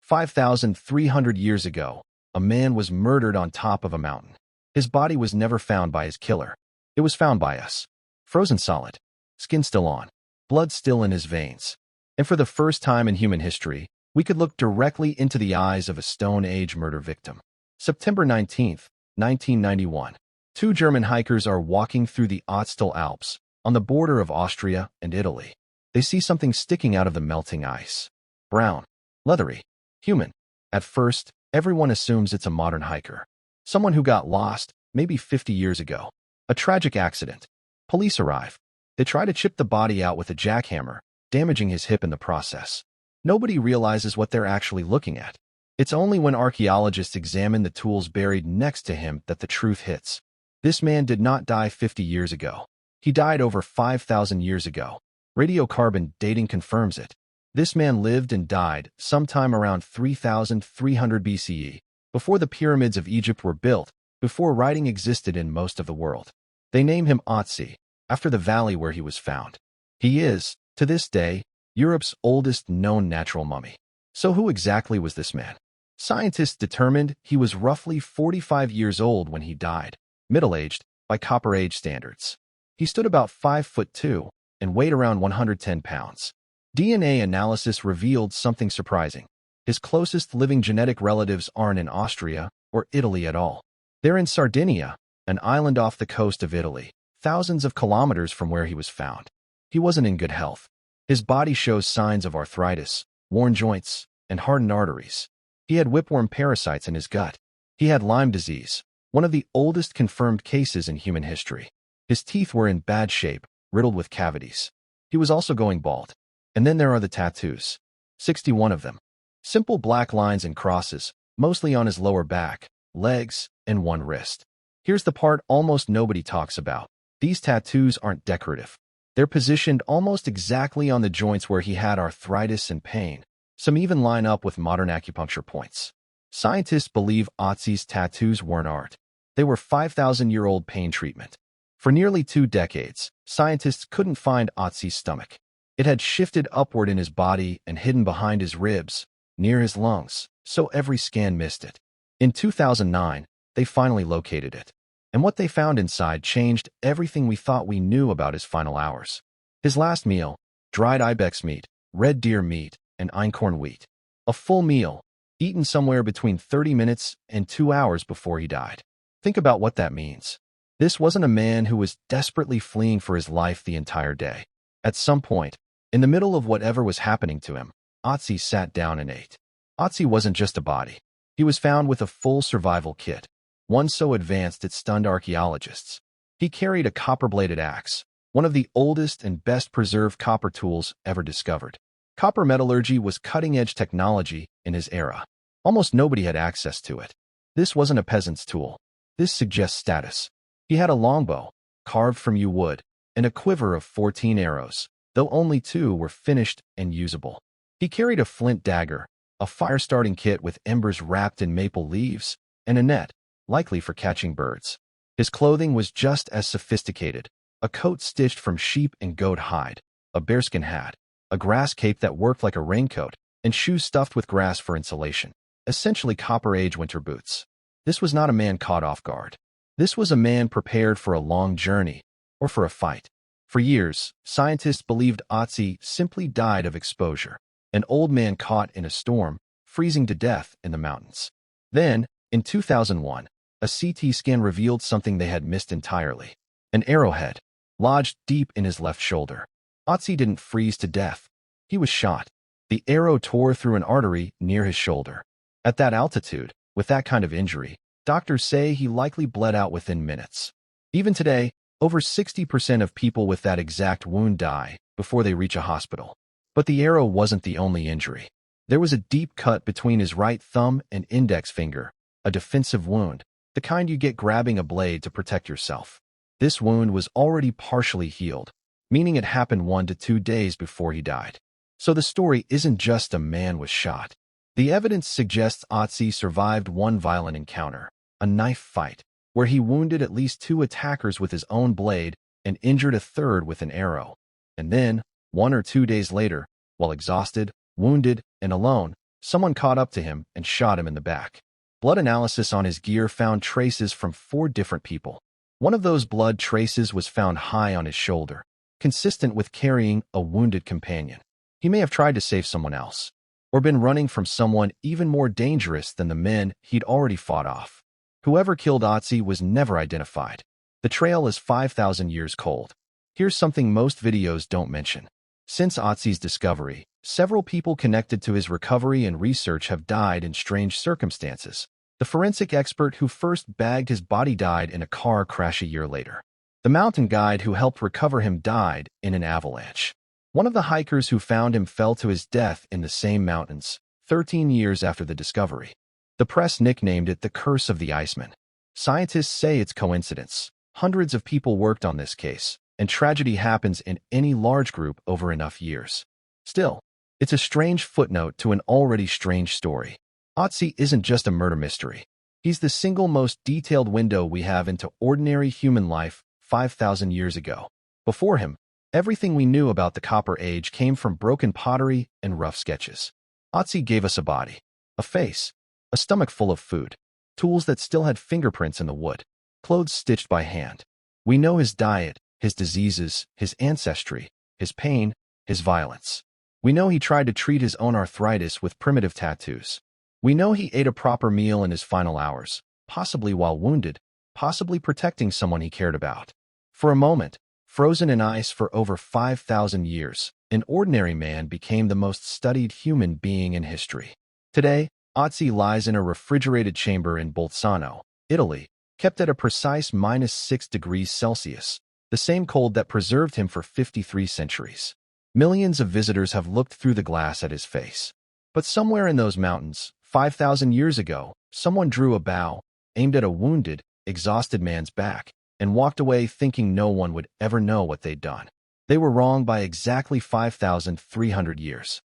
5,300 years ago, a man was murdered on top of a mountain. His body was never found by his killer. It was found by us. Frozen solid. Skin still on. Blood still in his veins. And for the first time in human history, we could look directly into the eyes of a Stone Age murder victim. September 19, 1991. Two German hikers are walking through the Ötztal Alps, on the border of Austria and Italy. They see something sticking out of the melting ice. Brown. Leathery. Human. At first, everyone assumes it's a modern hiker. Someone who got lost, maybe 50 years ago. A tragic accident. Police arrive. They try to chip the body out with a jackhammer, damaging his hip in the process. Nobody realizes what they're actually looking at. It's only when archaeologists examine the tools buried next to him that the truth hits. This man did not die 50 years ago. He died over 5,000 years ago. Radiocarbon dating confirms it. This man lived and died sometime around 3,300 BCE, before the pyramids of Egypt were built, before writing existed in most of the world. They name him Ötzi, after the valley where he was found. He is, to this day, Europe's oldest known natural mummy. So who exactly was this man? Scientists determined he was roughly 45 years old when he died, middle-aged by Copper Age standards. He stood about 5'2" and weighed around 110 pounds. DNA analysis revealed something surprising. His closest living genetic relatives aren't in Austria or Italy at all. They're in Sardinia, an island off the coast of Italy, thousands of kilometers from where he was found. He wasn't in good health. His body shows signs of arthritis, worn joints, and hardened arteries. He had whipworm parasites in his gut. He had Lyme disease, one of the oldest confirmed cases in human history. His teeth were in bad shape, riddled with cavities. He was also going bald. And then there are the tattoos. 61 of them. Simple black lines and crosses, mostly on his lower back, legs, and one wrist. Here's the part almost nobody talks about. These tattoos aren't decorative. They're positioned almost exactly on the joints where he had arthritis and pain. Some even line up with modern acupuncture points. Scientists believe Ötzi's tattoos weren't art. They were 5,000-year-old pain treatment. For nearly 2 decades, scientists couldn't find Ötzi's stomach. It had shifted upward in his body and hidden behind his ribs, near his lungs, so every scan missed it. In 2009, they finally located it. And what they found inside changed everything we thought we knew about his final hours. His last meal, dried ibex meat, red deer meat, and einkorn wheat. A full meal, eaten somewhere between 30 minutes and 2 hours before he died. Think about what that means. This wasn't a man who was desperately fleeing for his life the entire day. At some point, in the middle of whatever was happening to him, Ötzi sat down and ate. Ötzi wasn't just a body. He was found with a full survival kit, one so advanced it stunned archaeologists. He carried a copper-bladed axe, one of the oldest and best-preserved copper tools ever discovered. Copper metallurgy was cutting-edge technology in his era. Almost nobody had access to it. This wasn't a peasant's tool. This suggests status. He had a longbow, carved from yew wood, and a quiver of 14 arrows, though only 2 were finished and usable. He carried a flint dagger, a fire-starting kit with embers wrapped in maple leaves, and a net, likely for catching birds. His clothing was just as sophisticated, a coat stitched from sheep and goat hide, a bearskin hat, a grass cape that worked like a raincoat, and shoes stuffed with grass for insulation, essentially Copper Age winter boots. This was not a man caught off guard. This was a man prepared for a long journey, or for a fight. For years, scientists believed Ötzi simply died of exposure, an old man caught in a storm, freezing to death in the mountains. Then, in 2001, a CT scan revealed something they had missed entirely. An arrowhead, lodged deep in his left shoulder. Ötzi didn't freeze to death. He was shot. The arrow tore through an artery near his shoulder. At that altitude, with that kind of injury, doctors say he likely bled out within minutes. Even today, over 60% of people with that exact wound die before they reach a hospital. But the arrow wasn't the only injury. There was a deep cut between his right thumb and index finger, a defensive wound, the kind you get grabbing a blade to protect yourself. This wound was already partially healed, meaning it happened 1 to 2 days before he died. So the story isn't just a man was shot. The evidence suggests Ötzi survived one violent encounter, a knife fight, where he wounded at least 2 attackers with his own blade and injured a third with an arrow. And then, 1 or 2 days later, while exhausted, wounded, and alone, Someone caught up to him and shot him in the back. Blood analysis on his gear found traces from 4 different people. One of those blood traces was found high on his shoulder, consistent with carrying a wounded companion. He may have tried to save someone else, or been running from someone even more dangerous than the men he'd already fought off. Whoever killed Otzi was never identified. The trail is 5,000 years cold. Here's something most videos don't mention. Since Otzi's discovery, several people connected to his recovery and research have died in strange circumstances. The forensic expert who first bagged his body died in a car crash a year later. The mountain guide who helped recover him died in an avalanche. One of the hikers who found him fell to his death in the same mountains, 13 years after the discovery. The press nicknamed it the Curse of the Iceman. Scientists say it's coincidence. Hundreds of people worked on this case, and tragedy happens in any large group over enough years. Still, it's a strange footnote to an already strange story. Otzi isn't just a murder mystery. He's the single most detailed window we have into ordinary human life 5,000 years ago. Before him, everything we knew about the Copper Age came from broken pottery and rough sketches. Otzi gave us a body, a face, a stomach full of food, tools that still had fingerprints in the wood, clothes stitched by hand. We know his diet, his diseases, his ancestry, his pain, his violence. We know he tried to treat his own arthritis with primitive tattoos. We know he ate a proper meal in his final hours, possibly while wounded, possibly protecting someone he cared about. For a moment, frozen in ice for over 5,000 years, an ordinary man became the most studied human being in history. Today, Otzi lies in a refrigerated chamber in Bolzano, Italy, kept at a precise -6 degrees Celsius, the same cold that preserved him for 53 centuries. Millions of visitors have looked through the glass at his face. But somewhere in those mountains, 5,000 years ago, someone drew a bow, aimed at a wounded, exhausted man's back, and walked away thinking no one would ever know what they'd done. They were wrong by exactly 5,300 years.